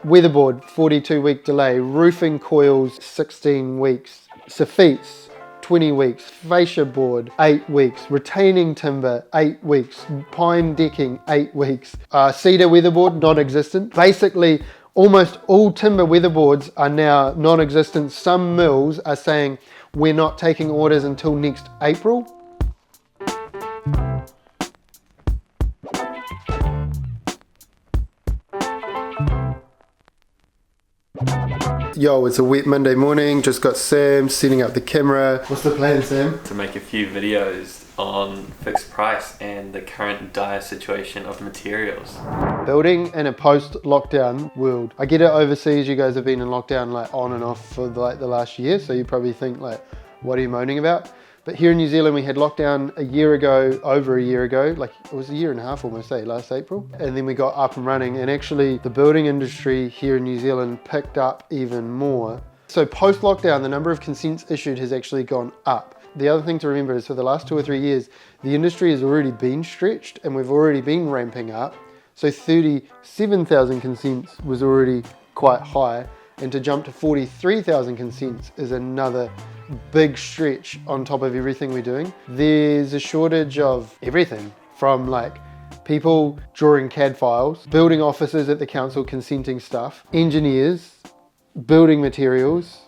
Weatherboard, 42-week delay. Roofing coils, 16 weeks. Safetes, 20 weeks. Fascia board, 8 weeks. Retaining timber, 8 weeks. Pine decking, 8 weeks. Cedar weatherboard, non-existent. Basically, almost all timber weatherboards are now non-existent. Some mills are saying we're not taking orders until next April. Yo, it's a wet Monday morning. Just got Sam setting up the camera. What's the plan, Sam? To make a few videos on fixed price and the current dire situation of materials. Building in a post-lockdown world. I get it overseas, you guys have been in lockdown like on and off for like the last year, so you probably think like, what are you moaning about? But here in New Zealand, we had lockdown a year ago, over a year ago, like it was a year and a half almost, last April. And then we got up and running, and actually the building industry here in New Zealand picked up even more. So post-lockdown, the number of consents issued has actually gone up. The other thing to remember is for the last 2 or 3 years, the industry has already been stretched and we've already been ramping up. So 37,000 consents was already quite high, and to jump to 43,000 consents is another big stretch on top of everything we're doing. There's a shortage of everything from like people drawing CAD files, building officers at the council consenting stuff, engineers, building materials,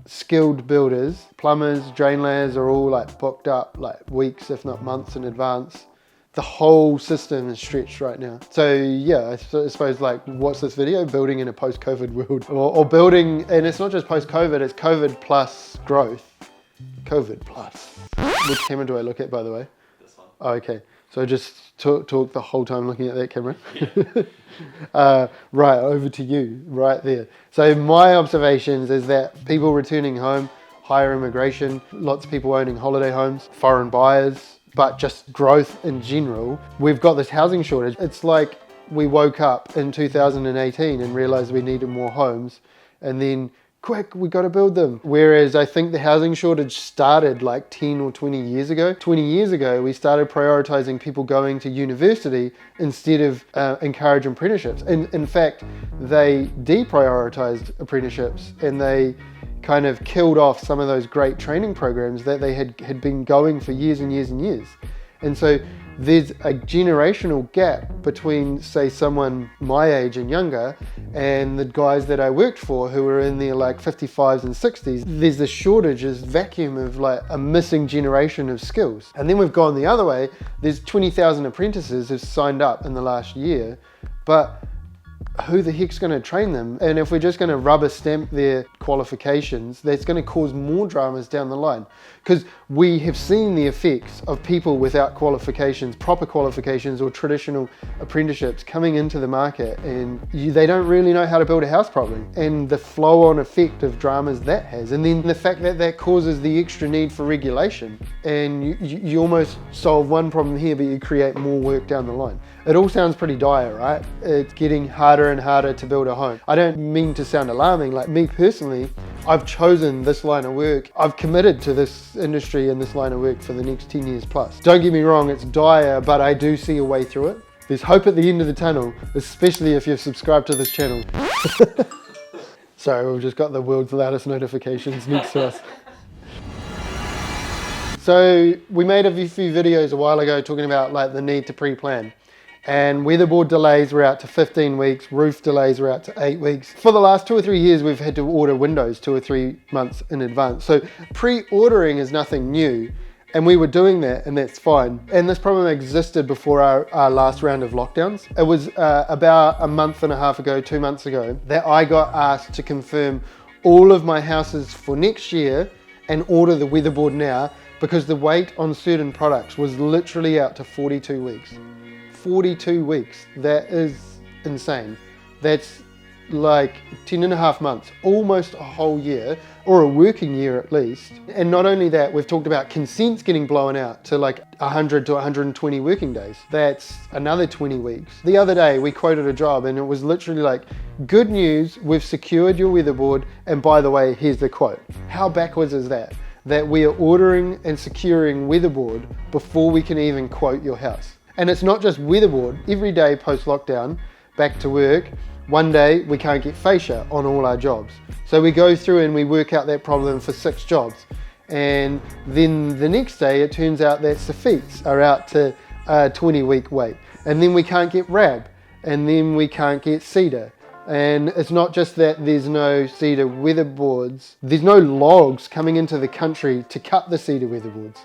skilled builders, plumbers, drain layers are all like booked up like weeks, if not months in advance. The whole system is stretched right now. So yeah, I suppose like, what's this video? Building in a post-COVID world. Or building, and it's not just post-COVID, it's COVID plus growth. COVID plus. Which camera do I look at, by the way? This one. Oh, okay. So I just talk the whole time looking at that camera. Yeah. Right, over to you, right there. So my observations is that people returning home, higher immigration, lots of people owning holiday homes, foreign buyers, but just growth in general. We've got this housing shortage. It's like we woke up in 2018 and realized we needed more homes, and then quick, we got to build them. Whereas I think the housing shortage started like 10 or 20 years ago. 20 years ago, we started prioritizing people going to university instead of encouraging apprenticeships. In fact, they deprioritized apprenticeships and they kind of killed off some of those great training programs that they had been going for years and years and years. And so there's a generational gap between, say, someone my age and younger and the guys that I worked for who were in their like 55s and 60s. There's this shortage, this vacuum of like a missing generation of skills. And then we've gone the other way. There's 20,000 apprentices who've signed up in the last year, but who the heck's going to train them? And if we're just going to rubber stamp their qualifications, that's going to cause more dramas down the line. Because we have seen the effects of people without qualifications, proper qualifications or traditional apprenticeships coming into the market, and they don't really know how to build a house properly. And the flow-on effect of dramas that has. And then the fact that that causes the extra need for regulation. And you almost solve one problem here, but you create more work down the line. It all sounds pretty dire, right? It's getting harder and harder to build a home. I don't mean to sound alarming. Like me personally, I've chosen this line of work. I've committed to this industry and this line of work for the next 10 years plus. Don't get me wrong, it's dire, but I do see a way through it. There's hope at the end of the tunnel, especially if you've subscribed to this channel. Sorry, we've just got the world's loudest notifications next to us. So we made a few videos a while ago talking about like the need to pre-plan. And weatherboard delays were out to 15 weeks, roof delays were out to 8 weeks. For the last 2 or 3 years, we've had to order windows 2 or 3 months in advance. So pre-ordering is nothing new, and we were doing that, and that's fine. And this problem existed before our last round of lockdowns. It was about a month and a half ago, 2 months ago, that I got asked to confirm all of my houses for next year and order the weatherboard now, because the wait on certain products was literally out to 42 weeks. 42 weeks, that is insane. That's like 10 and a half months, almost a whole year, or a working year at least. And not only that, we've talked about consents getting blown out to like 100 to 120 working days. That's another 20 weeks. The other day we quoted a job and it was literally like, good news, we've secured your weatherboard, and by the way, here's the quote. How backwards is that? That we are ordering and securing weatherboard before we can even quote your house. And it's not just weatherboard. Every day post-lockdown, back to work, One day we can't get fascia on all our jobs. So we go through and we work out that problem for 6 jobs. And then the next day it turns out that sophites are out to a 20-week wait. And then we can't get rab, and then we can't get cedar. And it's not just that there's no cedar weatherboards, there's no logs coming into the country to cut the cedar weatherboards.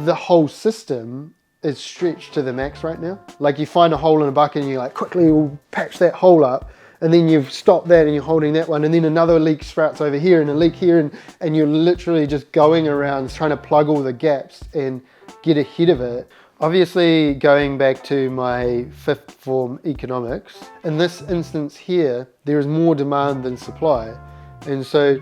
The whole system is stretched to the max right now. Like you find a hole in a bucket and you like quickly will patch that hole up, and then you've stopped that and you're holding that one, and then another leak sprouts over here and a leak here, and you're literally just going around trying to plug all the gaps and get ahead of it. Obviously, going back to my 5th form economics, in this instance here, there is more demand than supply. And so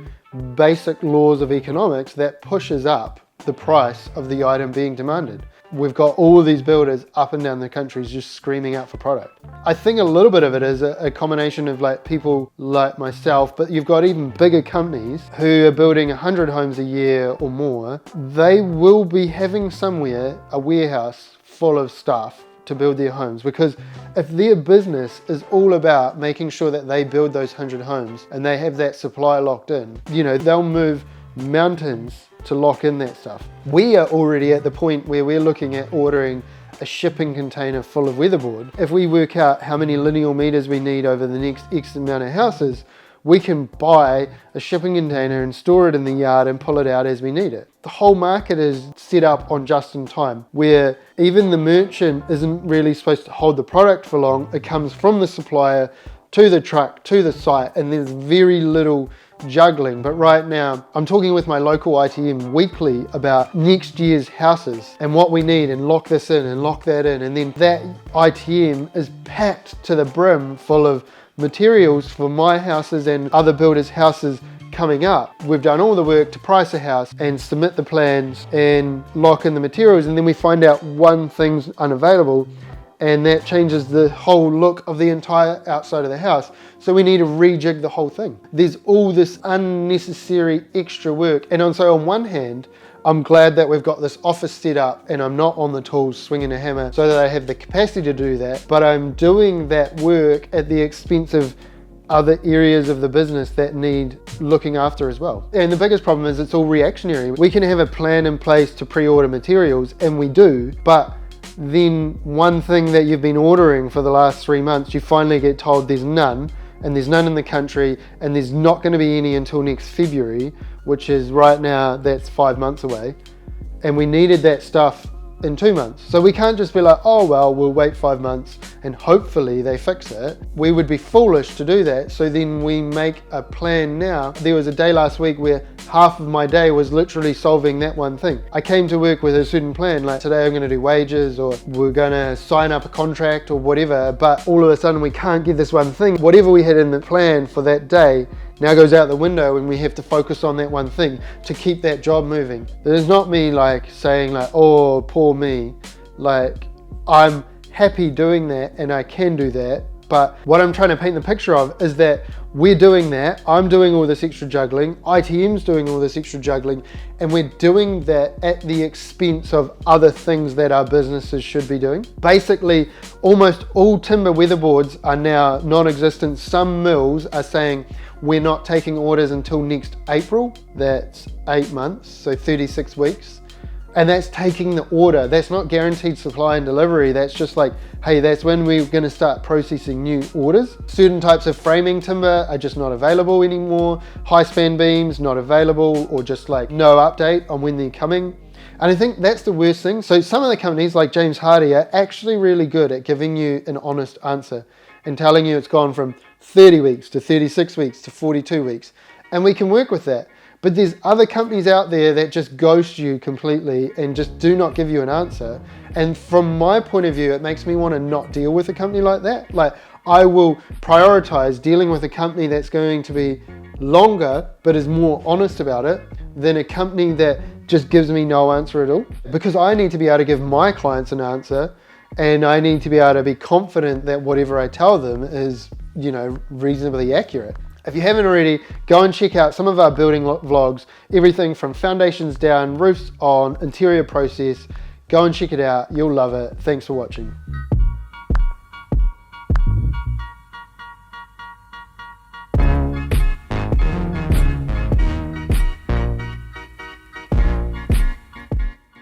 basic laws of economics, that pushes up the price of the item being demanded. We've got all of these builders up and down the country just screaming out for product. I think a little bit of it is a combination of like people like myself, but you've got even bigger companies who are building 100 homes a year or more. They will be having somewhere a warehouse full of stuff to build their homes, because if their business is all about making sure that they build those 100 homes and they have that supply locked in, you know, they'll move mountains to lock in that stuff. We are already at the point where we're looking at ordering a shipping container full of weatherboard. If we work out how many lineal meters we need over the next X amount of houses, we can buy a shipping container and store it in the yard and pull it out as we need it. The whole market is set up on just in time, where even the merchant isn't really supposed to hold the product for long. It comes from the supplier to the truck, to the site, and there's very little juggling. But right now, I'm talking with my local ITM weekly about next year's houses and what we need, and lock this in and lock that in. And then that ITM is packed to the brim full of materials for my houses and other builders' houses coming up. We've done all the work to price a house and submit the plans and lock in the materials, and then we find out one thing's unavailable, and that changes the whole look of the entire outside of the house. So we need to rejig the whole thing. There's all this unnecessary extra work. And so on one hand, I'm glad that we've got this office set up and I'm not on the tools swinging a hammer so that I have the capacity to do that, but I'm doing that work at the expense of other areas of the business that need looking after as well. And the biggest problem is it's all reactionary. We can have a plan in place to pre-order materials, and we do, but then one thing that you've been ordering for the last 3 months, you finally get told there's none, and there's none in the country, and there's not going to be any until next February, which is right now, that's 5 months away. And we needed that stuff in 2 months. So we can't just be like, oh, well, we'll wait 5 months and hopefully they fix it. We would be foolish to do that. So then we make a plan now. There was a day last week where half of my day was literally solving that one thing. I came to work with a certain plan, like today I'm going to do wages, or we're going to sign up a contract or whatever, but all of a sudden we can't get this one thing. Whatever we had in the plan for that day now goes out the window, and we have to focus on that one thing to keep that job moving. It's not me like saying like, oh, poor me. Like, I'm happy doing that and I can do that. But what I'm trying to paint the picture of is that we're doing that. I'm doing all this extra juggling. ITM's doing all this extra juggling, and we're doing that at the expense of other things that our businesses should be doing. Basically, almost all timber weatherboards are now non-existent. Some mills are saying we're not taking orders until next April. That's 8 months, so 36 weeks. And that's taking the order. That's not guaranteed supply and delivery. That's just like, hey, that's when we're gonna start processing new orders. Certain types of framing timber are just not available anymore. High span beams, not available, or just like no update on when they're coming. And I think that's the worst thing. So some of the companies like James Hardie are actually really good at giving you an honest answer and telling you it's gone from 30 weeks to 36 weeks to 42 weeks. And we can work with that. But there's other companies out there that just ghost you completely and just do not give you an answer. And from my point of view, it makes me want to not deal with a company like that. Like, I will prioritize dealing with a company that's going to be longer but is more honest about it than a company that just gives me no answer at all. Because I need to be able to give my clients an answer, and I need to be able to be confident that whatever I tell them is, you know, reasonably accurate. If you haven't already, go and check out some of our building vlogs, everything from foundations down, roofs on, interior process. Go and check it out, you'll love it. Thanks for watching.